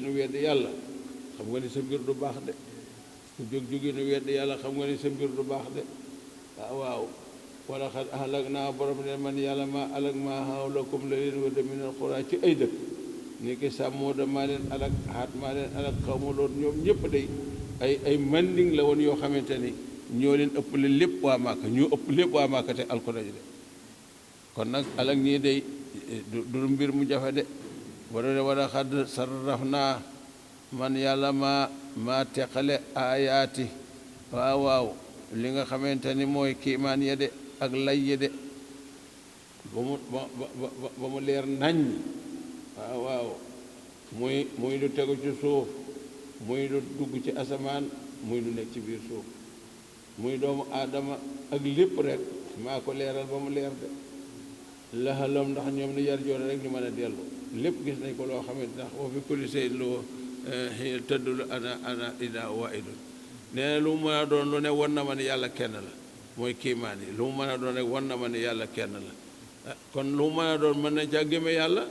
nu wedd yàlla xam nga ni sa mbir du baax de ku jóg nu wedd yàlla xam nga ni sa mbir du baax de waaw wala xad alag naa borom ne man yàlla maa alag maa hawlakum la leen wëdda minal xuraa ci ay dëkk ni ki sàmmooda maa leen alag xaat maa leen alag xaw ma loon ñoom ñëpp day ay manding la woon yoo xamante ni ñoo leen ëpp le lépp waa Màkka ñoo ëpp lépp waa Màkka te alko dañu de kon nag alag ñii day du mbir mu jafe de borom ne wala xad sarraf naa man yàlla maa teqale aayaati waaw li nga xamante ni mooy kiimaan ya de ak lay ya de ba mu leer nañ waaw muy lu tegu ci suuf muy lu dugg ci asamaan muy lu nekk ci biir suuf muy doomu aadama ak lépp rek maa ko leeral ba mu leer de laxalam ndax ñoom ni yar joone rek ñu mën a dellu lépp gis nañ ko loo xamante ndax wa fi kulli shay loo tëddulu ana ila waidun nee na lu mu mën a doon lu ne wan na ma ne yàlla kenn la mooy kiimaan yi lu mu mën a doon rek wan na ma ne yàlla kenn la kon lu mën a doon mën na caa gëme yàlla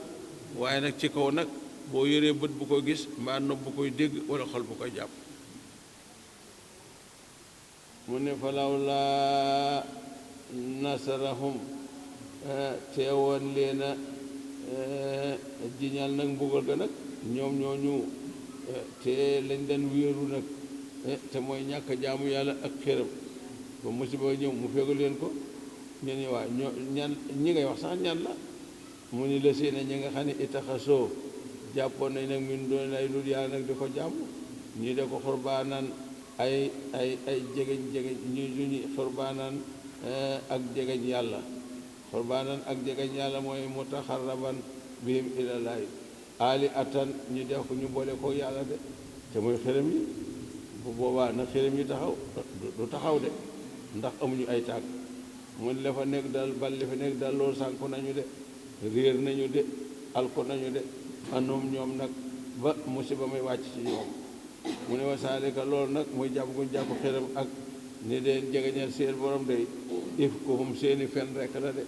waaye nag ci kaw nag boo yoree bët bu ko gis mbaa nopp bu koy dégg wala xol bu koy jàpp mu ne falawlaa nasarahum teewoon leen a jiñal nag mbugal ga nag ñoom ñooñu te lañ daan wéeru nag te mooy ñàkk jaamu yàlla ak xéram ba musiba ñëw mu fegu leen ko ñu ni waa ñoo ñan ñi ngay wax sax ñan la mu ni la seene ñi nga xam ne itaxasoo jàppoon nañ nag min doon ay dul yàlla nag di ko jàmm ñii de ko xurbaanan ay jegeñ ñu xurbaanan ak jegeñ yàlla xurbaanan ak jegeñ yàlla mooy mutaxarraban bihim ilallaahi aali atan ñu def ko ñu boole ko yàlla de te mooy xërëm yi bu boobaa nag xërëm yi taxaw du taxaw de ndax amuñu ay tàgg mu ne la fa nekk dal bal li fa nekk dal loolu sànku nañu de réer nañu de alko nañu de anoom ñoom nag ba musiba may wàcc ci ñoom mu ne wa saalika loolu nag muy jàpp guñ jàpp xërëm ak ni deen jegeñal seen borom day if ko hum seeni fen rekk la de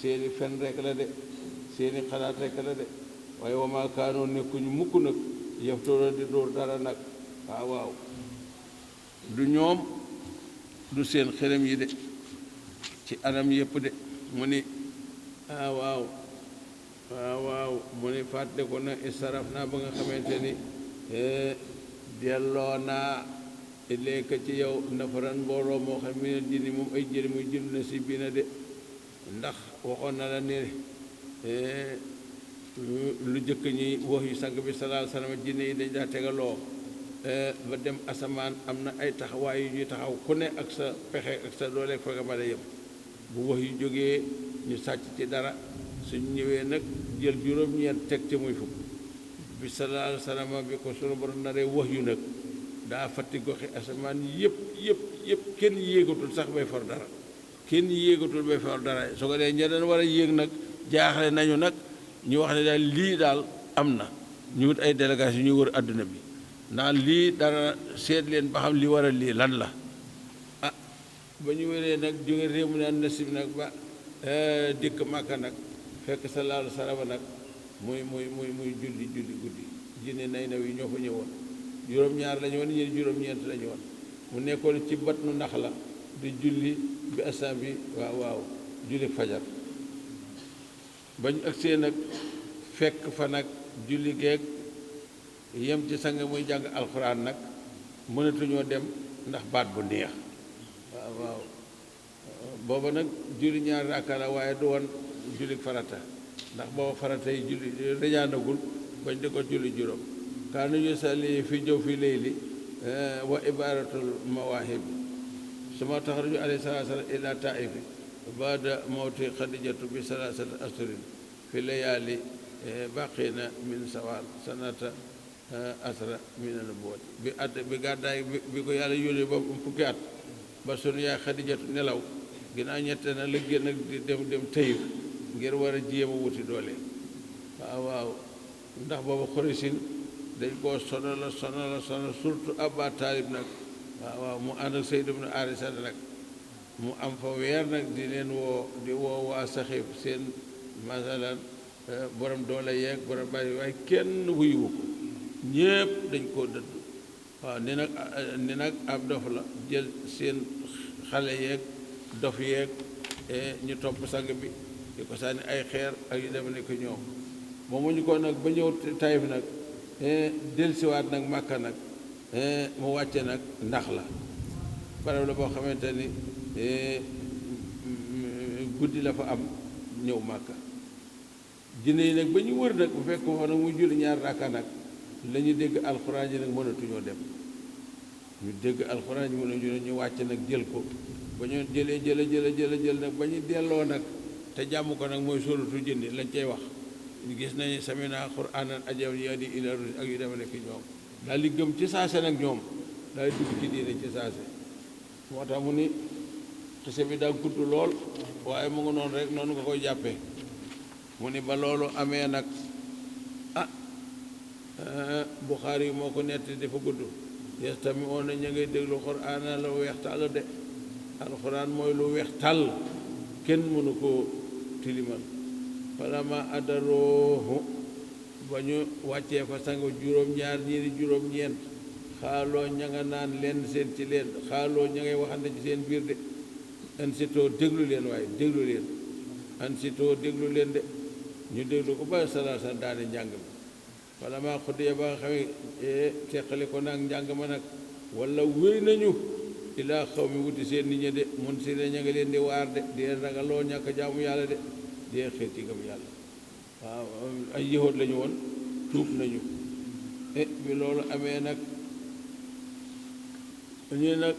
seeni fen rekk la de seeni xalaat rekk la de waaye wa maa kaanoo nekkuñu mukk nag yaftoona di dóor dara nag waaw du ñoom du seen xërëm yi de ci anam yëpp de mu ni waaw mu ni fàtte ko nag istaraf naa ba nga xamante ni delloo naa ilayka ci yow nafaran mbooloo moo xam ne jinni moom ay jëri muy jënd na si bii na de ndax waxoon na la ne lu jëkk ñi wax yu sang bi sallallahu alayhi wa sallam jinne yi dañ daa tegaloo ba dem asamaan am na ay taxawaay yu ñuy taxaw ku ne ak sa pexe ak sa doole fa nga mën a yem bu wax yu jógee ñu sàcc ci dara suñ ñëwee nag jël juróom-ñeent teg ci muy fukk bi sallallahu alayhi wa sallam bi ko sunu borom naree wax yu nag daa fatti goxi asamaan yëpp kenn yéegatul sax bay for dara kenn yéegatul bay for dara su ko dee ña doon war a yéeg nag jaaxle nañu nag ñu wax ne daal lii daal am na ñu wut ay délégation ñu wër àdduna bi ndax lii dara seet leen ba xam li war a lii lan la ba ñu wéree nag jóge réew mu naan nasib nag ba dikk Màkka nag fekk sallallahu alayhi wa sallam nag muy julli guddi jinne nay naw yi ñoo fa ñëwoon juróom-ñaar la ñu woon ñeen juróom-ñeent la ñu woon mu nekkoon ci bat nu nax la di julli bi asam bi waaw julli fajar ba ñu agsee nag fekk fa nag julli geeg yem ci sang muy jàng alxuraan nag mënatuñoo dem ndax baat bu neex waaw booba nag julli ñaari rakka la waaye du woon julli farata ndax booba farata yi julli rajaanagul bañ di ko julli juróom kaanu yusalli fi jow fi layli wa ibaratul mawahib suma taxaraju alayhi salaatu salaam ila taifi baada mawti xadijatu bi salaasati asturin fi layaali baqina min sawal sanata asra min an-nubuwwati bi gàddaay bi ko yàlla yónnee ba fukki at ba sunu yaay xadijatu nelaw ginnaaw ñette na la génn nag di dem Taïf ngir war a jéem a wuti doole waaw ndax booba Xuraysin dañ koo sonal surtout Abba Taalib nag waaw mu ànd ak Sayd ibn Haarisa nag mu am fa weer nag di leen woo waa Saxiif seen masalan borom doole yeeg borom bàyyi waaye kenn wuyuwu ko ñépp dañ koo dëdd waaw ni nag ab dof la jël seen xale yeeg dof yeeg ñu topp sang bi di ko sànni ay xeer ak yu dem ne ko ñoom moomu ñu ko nag ba ñëw Taïf nag dellusiwaat nag Màkka nag mu wàcce nag ndax la barab la boo xamante ni guddi la fa am ñëw Màkka jinne yi nag ba ñu wër nag bu fekk fa nag mu julli ñaar rakka nag la ñu dégg alxuraan yi nag mënatuñoo dem ñu dégg alxuraan yi mënatuñoo ñu wàcc nag jël ko ba ñu jël nag ba ñu delloo nag te jàmm ko nag mooy sóoratu jinni lañ cay wax gis nañu samina qur'aanan ajaban yahdi ilaa rushd ak yu deme nekk ñoom daal di gëm ci saase nag ñoom daal di dugg ci diine ci saase moo tax mu ni xise bi daa gudd lool waaye mu ngi noonu rek noonu nga koy jàppee mu ni ba loolu amee nag Buxaari yi moo ko netti dafa gudd yastami'uuna ña ngay déglu qur'aana la weex tàll de alxuraan mooy lu weex tàll kenn mënu ko tilimal falama adaroohu ba ñu wàccee fa sangu juróom-ñaar ñii di juróom-ñeent xaaloo ña nga naan leen seen ci leen xaaloo ña ngay waxante ci seen biir de an sitoo déglu leen waaye déglu leen an sitoo déglu leen de ñu déglu ko ba salasa daane njàng mi falama xuddiya ba nga xamee teqale ko nag njàng ma nag wala wéy nañu ilaa xaw mi wuti seen nit ñi de mun si ne ña nga leen di waar de di leen ragaloo ñàkk jaamu yàlla de di leen xeet ci gëm yàlla waaw ay yëhoot lañu woon tuub nañu bi loolu amee nag ñu nag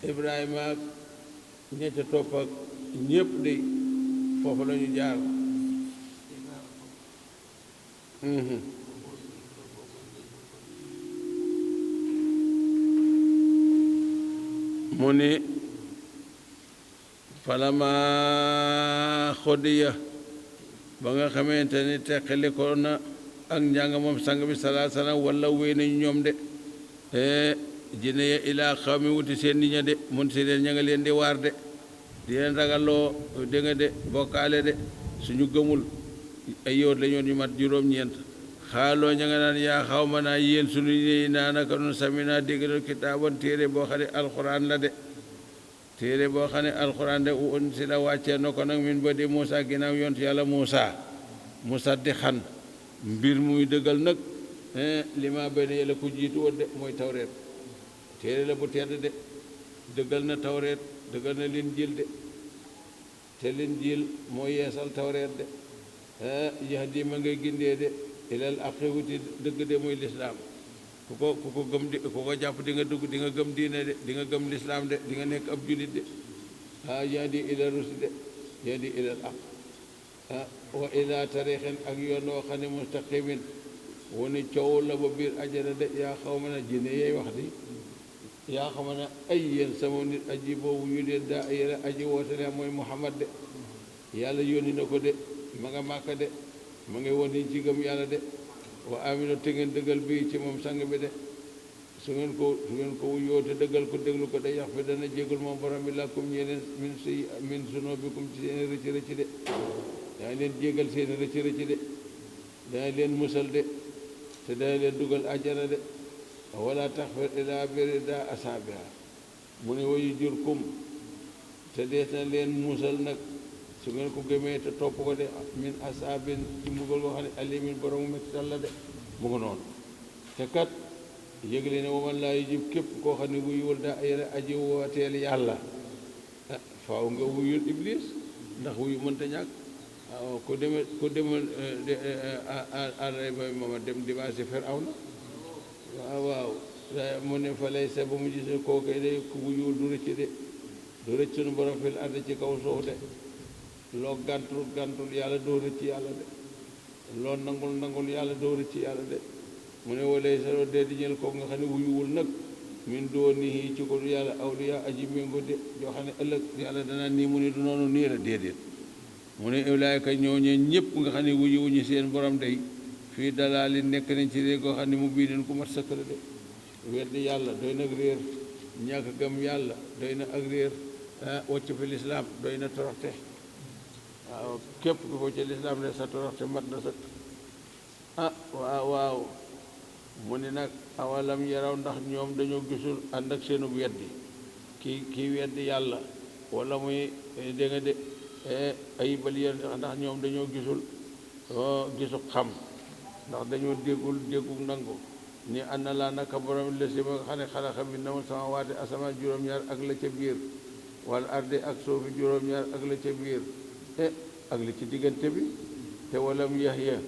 Ibrahima ak ña ca topp ak ñépp de foofu la ñu jaar mu ni falama xodiya ba nga xamante ni teqali ko na ak njàng moom sang bi salaa salaam wala wéy nañu ñoom de jine ya ilaa xaw mi wuti seen nit ña de mun si leen ña nga leen di waar de di leen ragaloo dé nga de bokkaale de suñu gëmul ay yowut la ñoon ñu mat juróom-ñeent xaaloo ña nga naan yaa xaw ma naa yéen suñu néy naa naka nun sami naa dégg na kitaaboon téere boo xam ne alxuraan la de téere boo xam ne alxuraan de un si la wàccee na ko nag min ba di Muusa ginnaaw yonent yàlla Muusa di xan mbir muy dëggal nag li ma benn yàlla ku jiitu woon de mooy tawreet téere la bu tedd de dëggal na tawreet dëggal na Linjiil de te Linjiil mooy yeesal tawreet de yahdi ma ngay gindee de ilal aqi wuti dëgg de muy lislaam ku ko gëm di ku ko jàpp di nga dugg di nga gëm diine de di nga gëm lislaam de di nga nekk ab julit de yahdi ila rushd de yahdi ilal aq wa ila tarixin ak yoon woo xam ne mustaqimin woni coow la ba biir ajana de yaa xaw ma na jinne yeey wax di yaa xam ne ay yéen sama nit aji boobu yu leen daa yéen aji woote ne mooy Muhammad de yàlla yónni na ko de ma nga màkka de ma ngay woon niñ ci gëm yàlla de wa amino te ngeen dëggal bii ci moom sang bi de su ngeen ko wuyoo te dëggal ko déglu ko day yax fi dana jégul moom borom bi lakum ñeneen min sunubikum ci seen rëcc rëcc de dana leen jégal seen rëcc rëcc de dana leen musal de te dana leen dugal àjjana de wala taxfir ila birida asaabiha mu ne wayu jur kum te dees na leen musal nag su ngeen ko gëmee te topp ko de min asaabin ci mbugal koo xam ne alimin borom mettital la de mu ngi noonu te kat yëgle ne waman laa yujib képp koo xam ne wuyuwul daa yére aji wooteel yàlla faaw nga wuyul iblis ndax wuyu mënta ñàkk waaw ku demal àlay ba mama dem dibaasi Firawna waaw mu ne fa lay sa ba mu gis kookoy day ku wuyuwul du rëcc de du rëcc sunu borom fil ardi ci kaw suuf de loo gàntul yàlla doo rëcc yàlla de loo nangul yàlla doo rëcc yàlla de mu ne walay sa loo dee di ñel kooku nga xam ne wuyuwul nag min doo nii ci ko yàlla awliya aji méngo de joo xam ne ëllëg yàlla danaa nii mu ne du noonu nii la déedéet mu ne ulaayka ñooñee ñëpp nga xam ne wuyuwuñu seen borom day fii dalaali nekk nañ ci réer koo xam ne mu bii den ku mat sëkkale de weddi yàlla doy na ak réer ñàkk gëm yàlla doy na ak réer wacc fi lislaam doy na toroxte waaw képp ku ko ci lislaam de sa toroxte mat na sëkk waaw mu ni nag awalam yaraw ndax ñoom dañoo gisul ànd ak seenu weddi kii weddi yàlla wala muy dégg nga de ayibal yéen ndax ñoom dañoo gisu xam ndax dañoo déggu nangu ni ànd laa naka borom la si ma nga xam ne xalaqa bi nawul sama waate asamaan juróom-ñaar ak la ca biir wala arde ak suufi juróom-ñaar ak la ca biir ak li ci diggante bi te walam yahya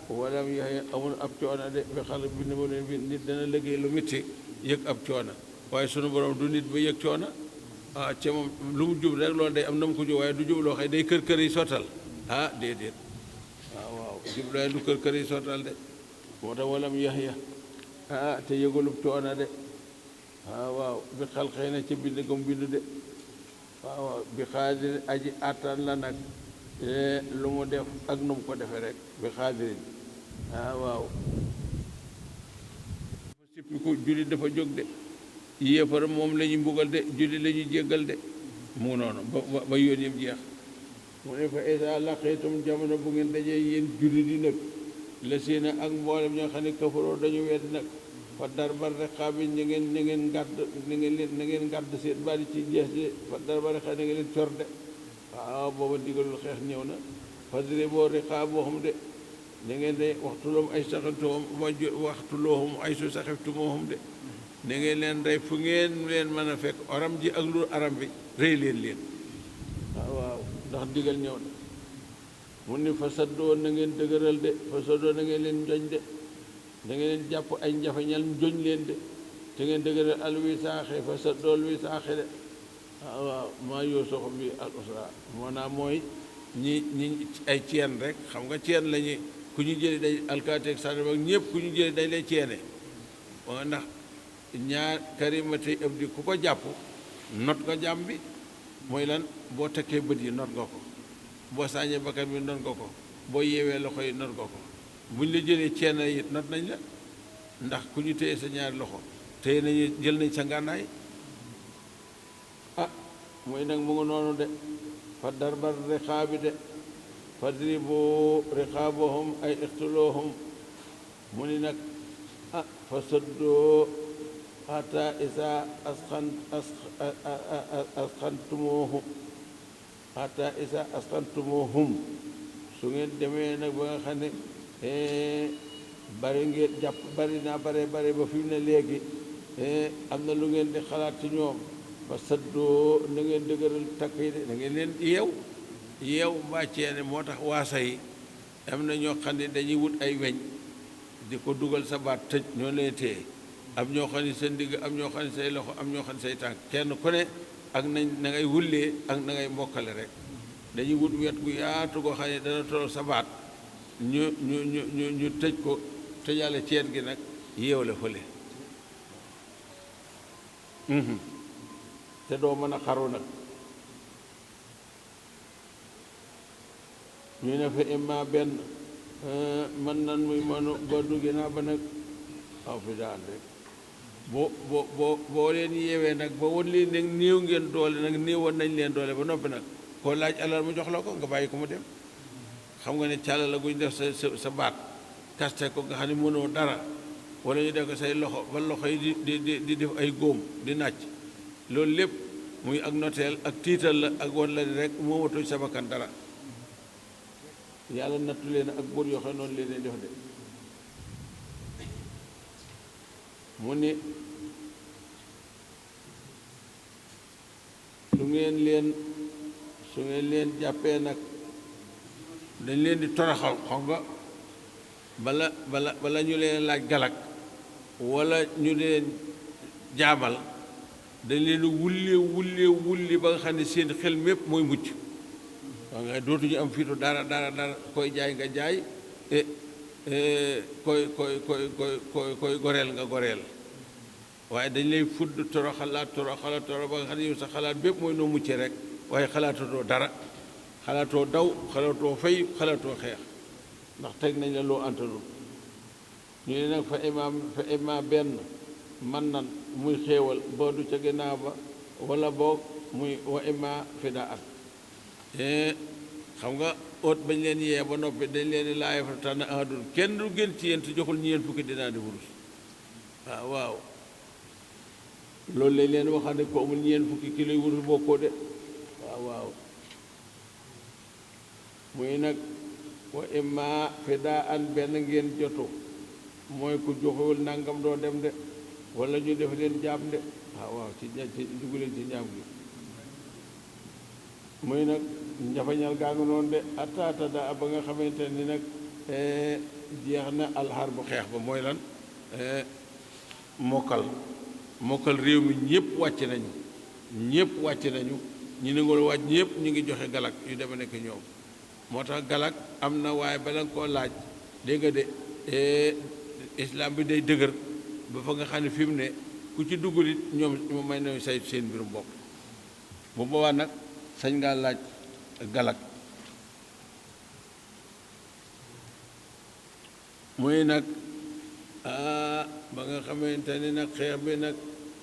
walam yahya amul ab coono de bi xale bi ma leen bi nit dana liggéey lu métti yëg ab coono waaye sunu borom du nit ba yëg coono ca moom lu mu jub rek loolu day am na mu ko jub waaye du jub loo xëy day kër yi sottal déedéet waaw jublaay du kër yi sottal de moo tax walam yahya te yëgulub coono de waaw bi xal xëy na ci bind gam bindu de waaw bi xaadir aji attan la nag lu mu def ak nu mu ko defee rek bi xaadirin waaw dafa sippiku julli dafa jóg de yéefar moom la ñu mbugal de julli la ñu jéggal de mu noonu ba yoon yëpp jeex mu ne fa isa laqitum jamono bu ngeen dajee yéen julli di nag la séena ak mboolem ñoo xam ne kafaroo dañu wedd nag fa darbar riqaab bi na ngeen ngàdd seen bari ci jeex de fa darbar riqaab na ngeen leen cor de waaw booba ndigalul xeex ñëw na fadriboo riqaabahum de na ngeen de waxtuloom ay saxantoom waxtuloohum ay su saxiftumoohum de na ngeen leen rey fu ngeen leen mën a fekk oram ji ak lu aram bi rëy leen waaw ndax ndigal ñëw na mu ni fa saddoo na ngeen dëgëral de fa saddoo na ngeen leen njoñ de da ngeen leen jàpp ay njafañal njoñ leen de te ngeen dëgëral al wisaaxe fa saddool wisaaxe de waaw maa yoo soxo bi al usra maanaam mooy ñi ay ceen rek xam nga ceen lañu ku ñu jëli day alkaateeg sànni ak ñëpp ku ñu jëli dañ lay ceene waa ndax ñaar karimatey ëb di ku ko jàpp not nga jàmm bi mooy lan boo tekkee bët yi not nga ko boo sàññee bakkan bi not nga ko boo yeewee loxo yi not nga ko buñ la jëlee ceene yi not nañ la ndax ku ñu téye sa ñaari loxo téye nañu jël nañ sa ngànnaay ah mooy nag mu ngi noonu de fa darbar riqaabi de fadribu riqaabahum ay iqtuluhum mu ni nag ah fa saddoo xata isa asxantumuhum xata isa asxantumuhum su ngeen demee nag ba nga xam ne bari ngeen jàpp bari naa bare ba fi mu ne léegi am na lu ngeen di xalaat ci ñoom fa saddoo na ngeen dëgëral takk yi de na ngeen leen yeew mbàcceene moo tax waasa yi am na ñoo xam ne dañuy wut ay weñ di ko dugal sa baat tëj ñoo leen téye am ñoo xam ne sa ndigg am ñoo xam ne say loxo am ñoo xam ne say tànk kenn ku ne ak nañ na ngay wullee ak na ngay mbokkale rek dañuy wut wet gu yaatu goo xam ne dana toll sa baat ñu tëj ko tëjale ceen gi nag yeew la fële te doo mën a xaru nag ñu ne fa imma benn mën nan muy mënu ba duggi naa ba nag aw fi daan rek boo leen yeewee nag ba won leen nag néew ngeen doole nag néewoon nañ leen doole ba noppi nag koo laaj alal mu jox la ko nga bàyyi ko mu dem xam nga ne càlla la guñ def sa baat kaste ko nga xam ne mënoo dara wala ñu def ko say loxo ba loxo yi di def ay góom di nàcc loolu lépp muy ak noteel ak tiital la ak won la rek moomatuñ sa bakkan dara yàlla nattu leen ak bor yoo xam noonu leen def de mu ni su ngeen leen jàppee nag dañ leen di toroxal xam nga bala ñu leen laaj galak wala ñu leen jaabal dañ leen wulli ba nga xam ne seen xel mépp mooy mucc waaw nga dootuñu am fiitu dara koy jaay nga jaay koy goreel nga goreel waaye dañ lay fudd toroxalaat ba nga xam ne yow sa xalaat bépp mooy noo muccee rek waaye xalaatatoo dara xalaatoo daw xalaatoo fay xalaatoo xeex ndax teg nañ la loo antanul ñu ne nag fa imaam benn man nan muy xéewal boo du ca ginnaaw ba wala boog muy wa imma fidaa at xam nga oot bañ leen yee ba noppi dañ leen di laaya fa tànn ahadun kenn du gën ci yéen te joxul ñeent fukki dinaa di wurus waaw loolu lañ leen waxal ne ko amul ñeent fukki kilo yu wurus bokkoo de waaw muy nag wa imma fidaa an benn ngeen jotu mooy ku joxewul nangam doo dem de wala ñu def leen jaam de waaw ci dugg leen ci njaam gi muy nag njafañal gaa nga noonu de attaatada ba nga xamante ni nag jeex na alxar bu xeex ba mooy lan mokkal réew mi ñëpp wàcc nañu ñu ne ngol wàcc ñëpp ñu ngi joxe galak yu deme nekk ñoom moo tax galak am na waaye bala nga koo laaj dégg nga de islam bi day dëgër ba fa nga xam ne fi mu ne ku ci duggal it ñoom may nañu say seen mbirum bopp bu boobaa nag sañ ngaa laaj galak muy nag ba nga xamante ni nag xeex bi nag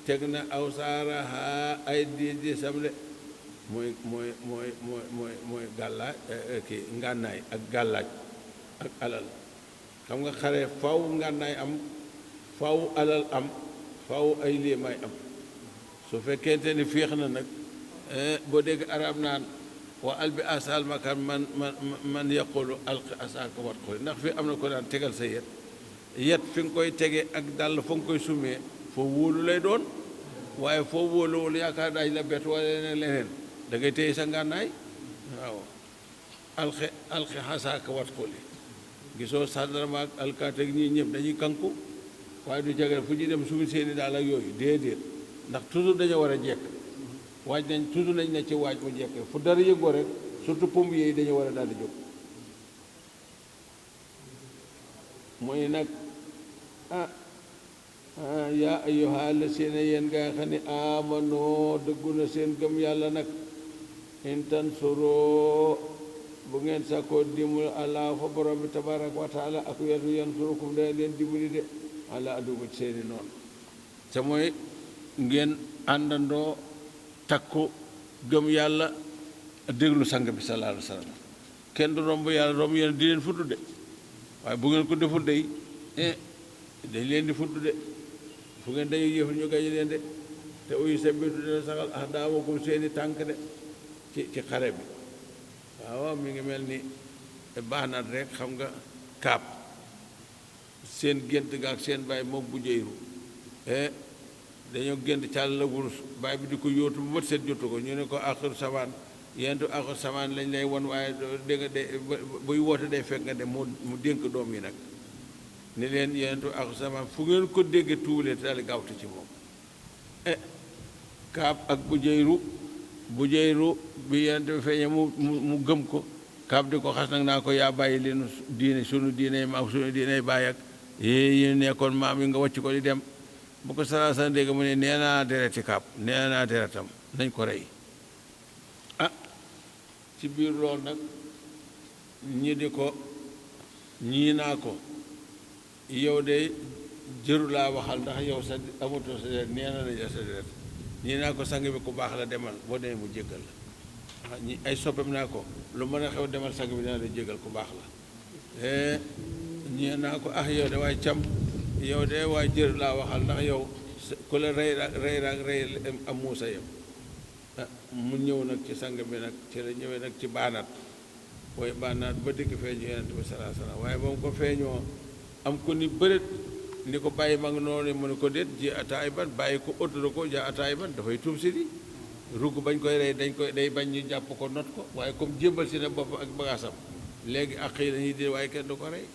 teg na aw saaraha ay di sam de mooy gàllaaj kii ngànnaay ak gàllaaj ak alal xam nga xare faw ngànnaay am faw alal am faw ay léemaay am su fekkente ni féex na nag boo dégg arab naan wa albi asal makan man yaqulu alqi asaaka wat ko ndax fi am na ko daan tegal sa yet fi nga koy tege ak dàll fa nga koy sumee foo wóolu lay doon waaye foo wóoluwul yaakaar daañ la bett wala leneen da ngay téye sa ngànnaay waaw alqi asaaka wat ko li gisoo sàndarma ak alkaat ak ñii ñëpp dañuy kanku waaye du jege fu ñuy dem suñu seeni daal ak yooyu déedéet ndax toujours dañoo war a jekk waaj nañ toujours nañ ne ci waaj mu jekk fu dara yëngoo rek surtout pompiers yi dañoo war a daal di jóg mooy nag yaa ayyuhaa llaziina yéen nga xam ne aamanoo dëggu na seen gëm yàlla nag in tansuroo bu ngeen sakkoo dimbal Allah fa borom bi tabaaraka wa taala ak wetu yansurukum da leen dimbali de ala aduba ci seeni noonu te mooy ngeen àndandoo takku gëm yàlla déglu sang bi sallallahu alayhi wa sallam kenn du romb yàlla romb yéen di leen fudd de waaye bu ngeen ko deful day dañ leen di fudd de fu ngeen dañuy yëf ñu gañe leen de te uyu sa bitu dina saxal ahdaamakum seeni tànk de ci xare bi waaw mi ngi mel ni baax na rek xam nga kaab seen gént ga ak seen baay moom bu jëyru dañoo gént càll la wurus baay bi di ko yóotu bu mat seet jotu ko ñu ne ko axiru samaan yentu axiru samaan lañ lay won waaye dégg nga de buy woote day fekk nga dem mu dénk doom yi nag ni leen yentu axiru samaan fu ngeen ko dégge tuulee te daal gaawtu ci moom kaab ak bu jëyru bi yenent bi feeñee mu gëm ko kaab di ko xas nag naa ko yaa bàyyi leen diine sunu diine maam sunu diine bàyyi ak yi nekkoon maam yi nga wàcc ko di dem bu ko salaa dégg mu ne nee naa dereti kaab nee naa deretam nañ ko rey ci biir loolu nag ñi di ko ñii naa ko yow de jëru laa waxal ndax yow sa amatoo sa deret nee na la sa deret ñii naa ko sang bi ku baax la demal boo demee mu jéggal la ñi ay soppam naa ko lu mën a xew demal sang bi dina la jéggal ku baax la ñii naa ko yow de waaye cam yow de waaye jër laa waxal ndax yow ku la rey am muusa yow mu ñëw nag ci sang bi nag ci la ñëwee nag ci baanaat waaye baanaat ba dikk feeñu yonent bi salaa salaam waaye ba mu ko feeñoo am ko ni bëreet ni ko bàyyi ma nga noonu mu ne ko déet ji ataay ban bàyyi ko autoro ko ja ataay ban dafay tuub si di rugg bañ koy rey day bañ ñu jàpp ko not ko waaye comme jébbal si na bopp ak bagaasam léegi ak xëy lañuy di waaye kenn du ko rey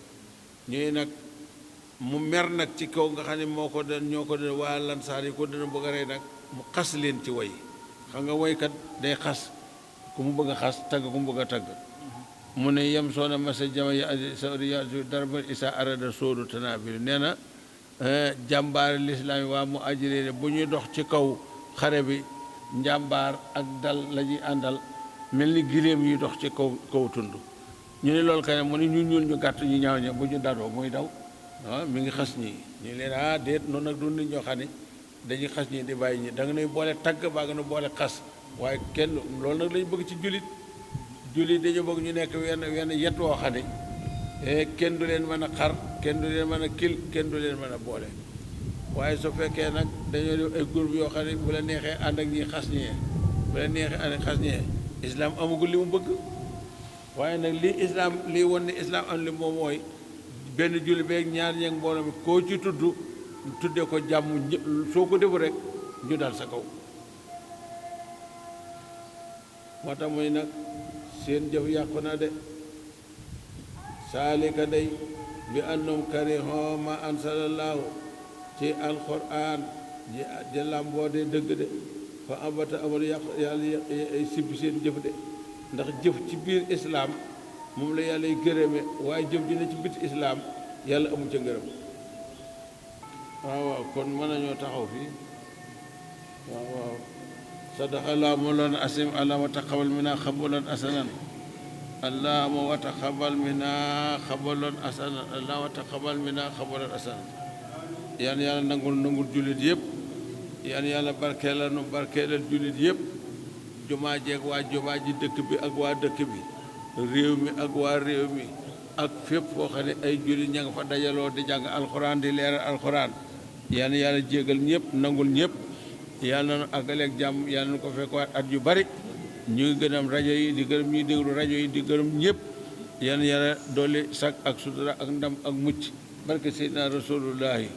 ñooy nag mu mer nag ci kaw nga xam ne moo ko doon ñoo ko doon waa lansaar yi ko doon bëgg a rey nag mu xas leen ci way xam nga woykat day xas ku mu bëgg a xas tagg ku mu bëgg a tagg mu ne yem soona masa jama ya darba isa arada soodu tanaabil nee na jàmbaar lislaam yi waa mu ajirée bu ñuy dox ci kaw xare bi njàmbaar ak dal la ñuy àndal mel ni giléem yi dox ci kaw tund ñu ne loolu kay mu ne ñu ñuul ñu gàtt ñu ñaaw ña bu ñu dadoo muy daw mi ngi xas ñii ñu leen déet noonu nag du nit ñoo xam ne dañuy xas ñii di bàyyi ñi da nga nuy boole tagg baa nga nu boole xas waaye kenn loolu nag lañu bëgg ci jullit dañu bëgg ñu nekk wenn yet woo xam ne kenn du leen mën a xar kenn du leen mën a kil kenn du leen mën a boole waaye su fekkee nag dañoo def ay groupe yoo xam ne bu la neexee ànd ak ñi xas ñee bu la neexee ànd ak xas ñee islam amagul li mu bëgg waaye nag lii islam lii won ne islam am li moom mooy benn julli beeg ñaar ñeeg mbooloo mi koo ci tudde ko jàmm soo ko defu rek ñu dal sa kaw moo tax muy nag seen jëf yàqu na de saalika day bi annum karihoo ma ansalallahu ci alquran ji làmboo de dëgg de fa abata amul yàq yàlla sibbi seen jëf de ndax jëf ci biir islaam moom la yàlla gërëme waaye jëf ji ne ci biti islaam yàlla amu ca ngërëm waaw kon mën nañoo taxaw fii waaw sadaqallaahu mawlaana asim allahumma taqabbal minna qabulan hasanan allahumma wa taqabbal minna qabulan hasanan allahumma wa taqabbal minna qabulan hasanan yan yàlla nangul jullit yëpp yan yàlla barkeelal jullit yëpp jumaa jeeg waa jumaa ji dëkk bi ak waa dëkk bi réew mi ak waa réew mi ak fépp foo xam ne ay julli ña nga fa dajaloo di jàng alxuraan di leeral alxuraan yal na yàlla jégal ñëpp nangul ñëpp yàlla na àggaleeg jàmm yàlla na ko fekk at yu bari ñu ngi gërëm rajo yi di gërëm ñuy déglu rajo yi di gërëm ñëpp yal na yàlla doole sak ak sutura ak ndam ak mucc barke seydina rasulullahi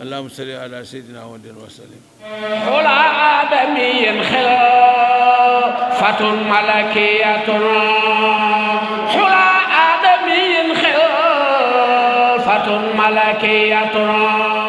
allahumma salli ala seydina muhammadin wa sallim xula aadamiyin xilaafatun malakiyatun xula aadamiyin xilaafatun malakiyatun